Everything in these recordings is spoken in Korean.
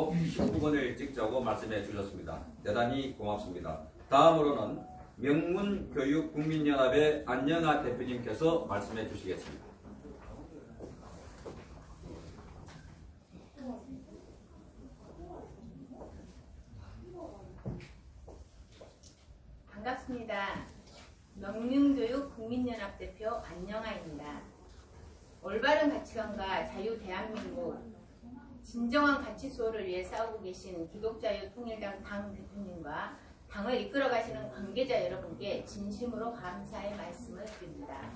꼭 19번을 찍자고 말씀해 주셨습니다. 대단히 고맙습니다. 다음으로는 명문교육국민연합의 안영아 대표님께서 말씀해 주시겠습니다. 반갑습니다. 명문교육국민연합 대표 안영아입니다. 올바른 가치관과 자유 대한민국 진정한 가치 수호를 위해 싸우고 계신 기독자유통일당 당 대표님과 당을 이끌어 가시는 관계자 여러분께 진심으로 감사의 말씀을 드립니다.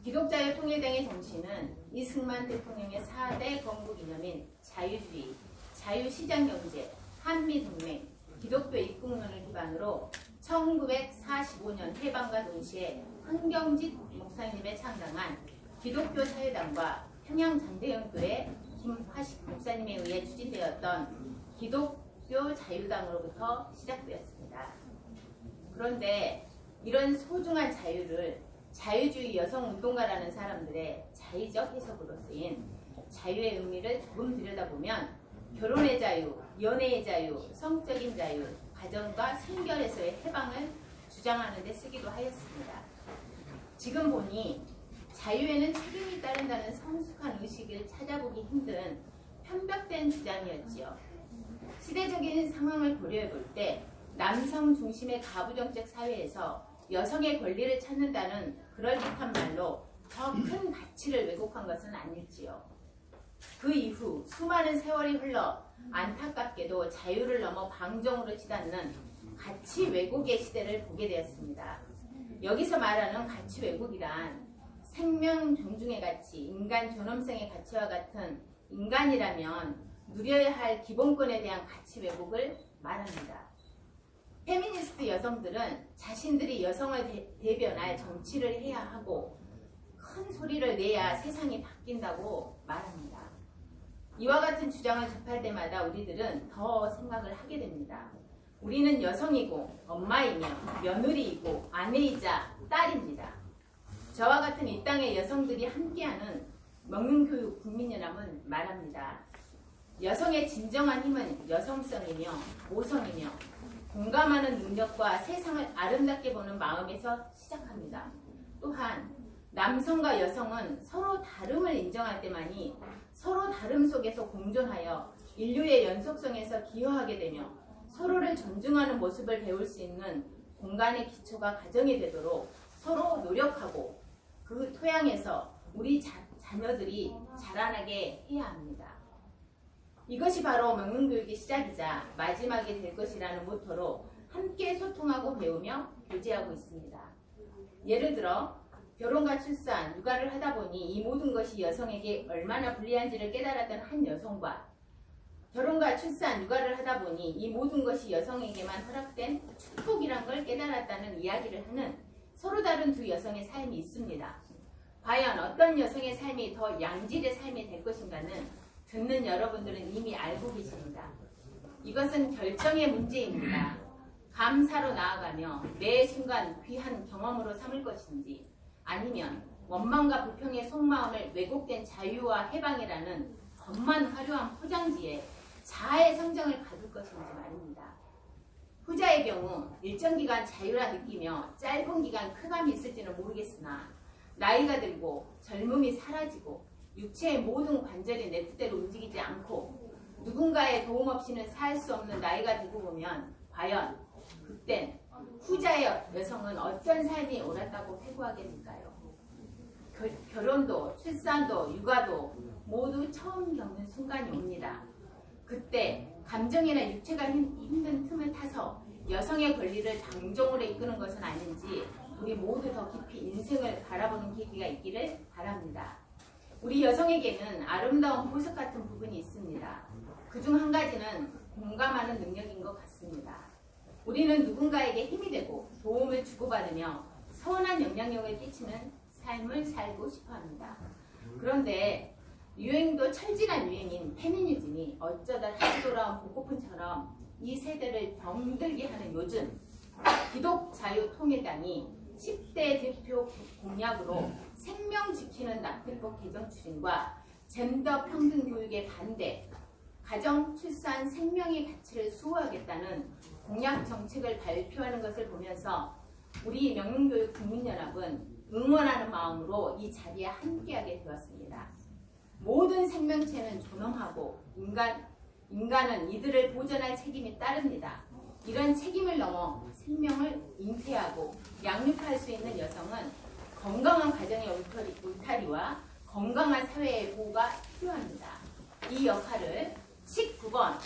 기독자유통일당의 정신은 이승만 대통령의 4대 건국이념인 자유주의, 자유시장경제, 한미동맹, 기독교 입국론을 기반으로 1945년 해방과 동시에 황경직 목사님의 창당한 기독교 사회당과 평양장대영교회 김화식 목사님에 의해 추진되었던 기독교 자유당으로부터 시작되었습니다. 그런데 이런 소중한 자유를 자유주의 여성운동가라는 사람들의 자의적 해석으로 쓰인 자유의 의미를 조금 들여다보면 결혼의 자유, 연애의 자유, 성적인 자유, 가정과 순결에서의 해방을 주장하는 데 쓰기도 하였습니다. 지금 보니 자유에는 책임이 따른다는 성숙한 의식을 찾아보기 힘든 편벽된 주장이었지요. 시대적인 상황을 고려해 볼 때 남성 중심의 가부정책 사회에서 여성의 권리를 찾는다는 그럴듯한 말로 더 큰 가치를 왜곡한 것은 아닐지요. 그 이후 수많은 세월이 흘러 안타깝게도 자유를 넘어 방종으로 치닫는 가치 왜곡의 시대를 보게 되었습니다. 여기서 말하는 가치 왜곡이란 생명 존중의 가치, 인간 존엄성의 가치와 같은 인간이라면 누려야 할 기본권에 대한 가치 왜곡을 말합니다. 페미니스트 여성들은 자신들이 여성을 대변할 정치를 해야 하고 큰 소리를 내야 세상이 바뀐다고 말합니다. 이와 같은 주장을 접할 때마다 우리들은 더 생각을 하게 됩니다. 우리는 여성이고 엄마이며 며느리이고 아내이자 딸입니다. 저와 같은 이 땅의 여성들이 함께하는 명문교육 국민연합은 말합니다. 여성의 진정한 힘은 여성성이며 모성이며 공감하는 능력과 세상을 아름답게 보는 마음에서 시작합니다. 또한 남성과 여성은 서로 다름을 인정할 때만이 서로 다름 속에서 공존하여 인류의 연속성에서 기여하게 되며 서로를 존중하는 모습을 배울 수 있는 공간의 기초가 가정이 되도록 서로 노력하고 그 토양에서 우리 자녀들이 자라나게 해야 합니다. 이것이 바로 명문교육의 시작이자 마지막이 될 것이라는 모토로 함께 소통하고 배우며 교제하고 있습니다. 예를 들어 결혼과 출산, 육아를 하다 보니 이 모든 것이 여성에게 얼마나 불리한지를 깨달았던 한 여성과 결혼과 출산, 육아를 하다 보니 이 모든 것이 여성에게만 허락된 축복이란 걸 깨달았다는 이야기를 하는 서로 다른 두 여성의 삶이 있습니다. 과연 어떤 여성의 삶이 더 양질의 삶이 될 것인가는 듣는 여러분들은 이미 알고 계십니다. 이것은 결정의 문제입니다. 감사로 나아가며 매 순간 귀한 경험으로 삼을 것인지 아니면 원망과 불평의 속마음을 왜곡된 자유와 해방이라는 겉만 화려한 포장지에 자아의 성정을 가둘 것인지 말입니다. 후자의 경우 일정 기간 자유라 느끼며 짧은 기간 쾌감이 있을지는 모르겠으나 나이가 들고 젊음이 사라지고 육체의 모든 관절이 내 뜻대로 움직이지 않고 누군가의 도움 없이는 살 수 없는 나이가 되고 보면 과연 그땐 후자의 여성은 어떤 삶이 옳았다고 회고하게 될까요? 결혼도 출산도 육아도 모두 처음 겪는 순간이 옵니다. 그때 감정이나 육체가 힘든 틈을 타서 여성의 권리를 방종으로 이끄는 것은 아닌지 우리 모두 더 깊이 인생을 바라보는 계기가 있기를 바랍니다. 우리 여성에게는 아름다운 보석 같은 부분이 있습니다. 그중 한 가지는 공감하는 능력인 것 같습니다. 우리는 누군가에게 힘이 되고 도움을 주고받으며 선한 영향력을 끼치는 삶을 살고 싶어합니다. 그런데 유행도 철진한 유행인 페미니즘이 어쩌다 다시 돌아온 복고풍처럼 이 세대를 병들게 하는 요즘 기독자유통일당이 10대 대표 공약으로 생명 지키는 납득법 개정 추진과 젠더 평등 교육의 반대, 가정, 출산, 생명의 가치를 수호하겠다는 공약 정책을 발표하는 것을 보면서 우리 명문교육국민연합은 응원하는 마음으로 이 자리에 함께하게 되었습니다. 모든 생명체는 존엄하고 인간은 이들을 보존할 책임이 따릅니다. 이런 책임을 넘어 생명을 잉태하고 양육할 수 있는 여성은 건강한 가정의 울타리와 건강한 사회의 보호가 필요합니다. 이 역할을 19번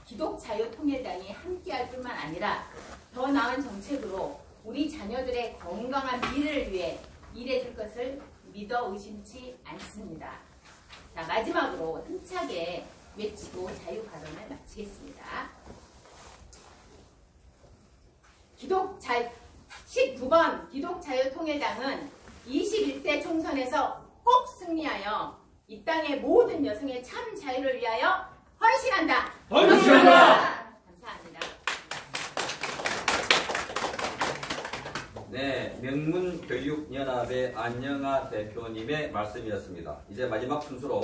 기독자유통일당이 함께할 뿐만 아니라 더 나은 정책으로 우리 자녀들의 건강한 미래를 위해 일해줄 것을 믿어 의심치 않습니다. 자, 마지막으로 힘차게 외치고 자유 발언을 마치겠습니다. 19번 기독자유통일당은 21대 총선에서 꼭 승리하여 이 땅의 모든 여성의 참 자유를 위하여 헌신한다. 헌신한다. 감사합니다. 네, 명문교육연합의 안영아 대표님의 말씀이었습니다. 이제 마지막 순서로